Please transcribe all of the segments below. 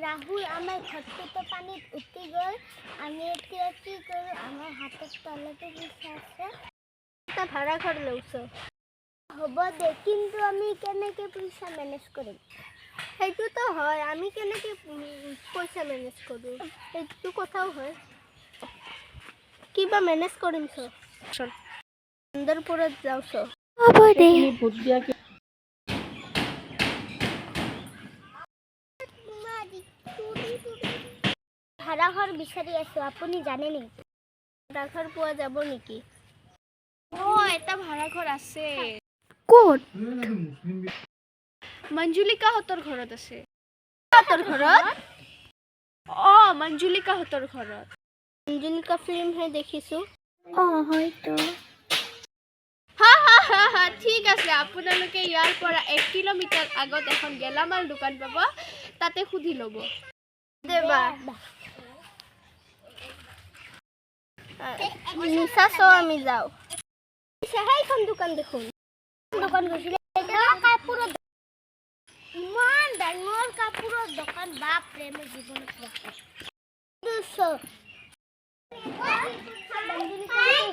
ৰাহুল আমাৰ ঘৰটো পানিত উঠি গ'ল আমি এতিয়া কি কৰো আমাৰ হাতত তলতে পইচা আছে এটা ভাড়া ঘৰ লৈছো হ'ব দে কিন্তু আমি কেনেকৈ পইচা মেনেজ কৰিম সেইটোতো হয় আমি কেনেকৈ পইচা মেনেজ কৰোঁ সেইটো কথাও হয় কিবা মেনেজ কৰিম চন্দ্ৰপুৰত যাওঁ হ'ব দে ভাড়া ঘৰ বিচাৰি আছো আপুনি জানে নেকি ভাড়া ঘৰ পোৱা যাব নেকি এটা ভাড়া ঘৰ আছে ক'ত মঞ্জুলিকাহঁতৰ ঘৰত আছে হঁতৰ ঘৰত মঞ্জুলিকাহঁতৰ ঘৰত মঞ্জুলিকা ফিল্মহে দেখিছোঁ হয়তো ঠিক আছে আপোনালোকে ইয়াৰ পৰা 1 কিলোমিটাৰ আগত এখন গেলামাল দোকান পাব তাতে সুধি ল'ব দেবা নিশা চো আমি যাওঁ সেইখন দোকান দেখোন দোকান গৈছিলে কাপোৰৰ ইমান ডাঙৰ কাপোৰৰ দোকান বাপৰে মই জীৱনত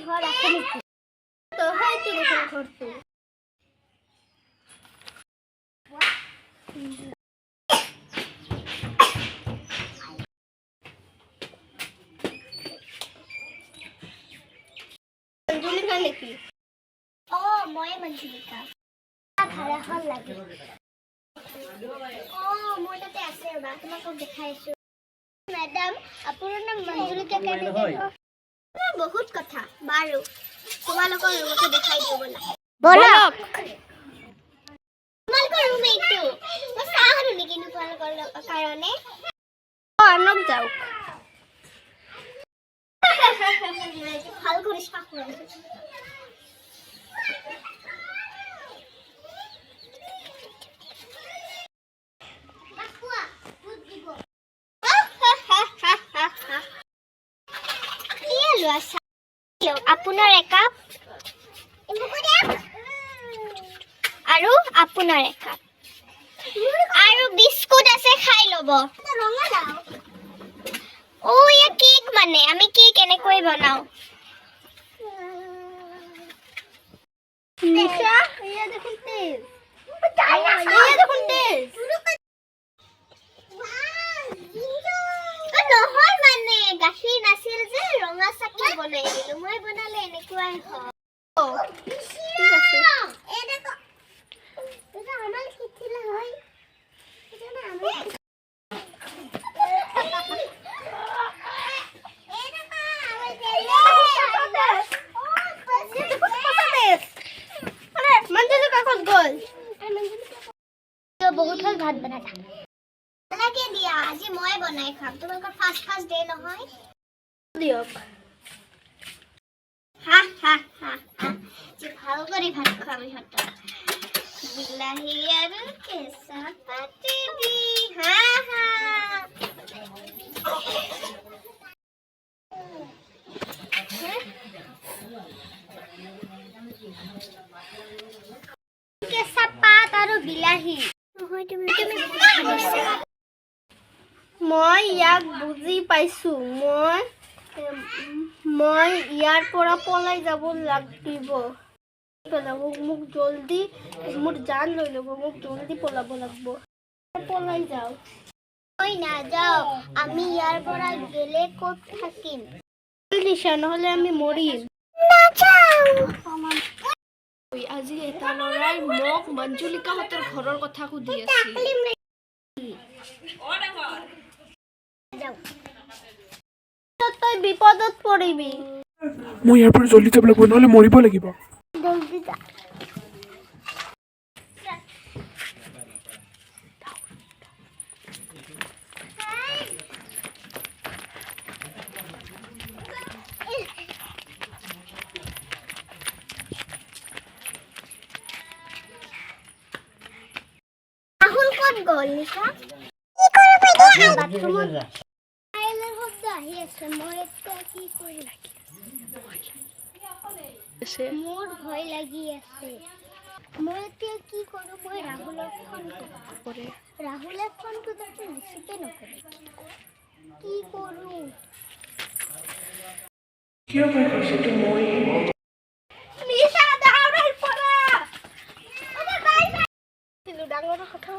ঘৰ আছে নেকি তো সেইটো দেখোন ঘৰটো মঞ্জুলিকা নেকি মই মঞ্জুলিকা ভাড়া ঘৰ লাগে মোৰ তাতে আছে ৰ'বা তোমাক দেখাই আছো মেডাম আপোনাৰ নাম মঞ্জুলিকা কেনেকৈ বহুত কথা বাৰু তোমালোকৰ ৰুমটো দেখাই দিওঁ ব'লক তোমালোকৰ ৰুম এইটো মই চাহ আনো নেকি তোমালোকৰ কাৰণে আনক যাওক ভাল কৰি চাহ আপোনাৰ একাপ আৰু আপোনাৰ একাপ আৰু বিস্কুট আছে খাই ল'ব ইয়া কেক মানে আমি কেক এনেকৈ বনাওঁ নিশা ইয়া দেখোন তেজ নহয় মানে গাখীৰ নাছিল যে ৰঙা চাকি বনাই দিলো মই বনালে এনেকুৱাই হয় ঠিক আছে এটা আমাৰ কিঠিলা হয় এটা আমাৰ বহুত ভাল ভাত বনাইছা নালাগে দিয়া আজি মই বনাই খাম তোমালোকৰ ফাৰ্ষ্ট ডে নহয় দিয়ক ভাল কৰি ভাত খাম ইহঁতক বিলাহী আৰু কেঁচা পাতি দি কেঁচা পাত আৰু বিলাহী মই ইয়াক বুজি পাইছো মই ইয়াৰ পৰা পলাই যাব লাগিব মোক জলদি মোৰ জান লৈ ল'ব মোক জলদি পলাব লাগিব পলাই যাওঁ মই নাযাওঁ আমি ইয়াৰ পৰা গেলে ক'ত থাকিম নিশা নহ'লে আমি মৰিম আজি এটা ল'ৰাই মোক মঞ্জুলিকাহঁতৰ ঘৰৰ কথা সুধি আছিল তই বিপদত পৰিবি মই ইয়াৰ পৰা জলদি যাব লাগিব নহ'লে মৰিব লাগিব জলদি যা ৰাহুল কোন গ'ল নিশা কি কৰিব বাথৰুমত আইলৰ শব্দ আহি আছে মই এতিয়া কি কৰিম মোৰ ভয় লাগি আছে মই এতিয়া কি কৰোঁ? মই ৰাহুলক ফোন কৰোঁ। ৰাহুলে ফোনটো দেখোন ৰিচিভে নকৰে। কি কৰোঁ? কিয় মই কৈছোটো মই নিশা ডাঙৰ পৰা ডাঙৰ কথা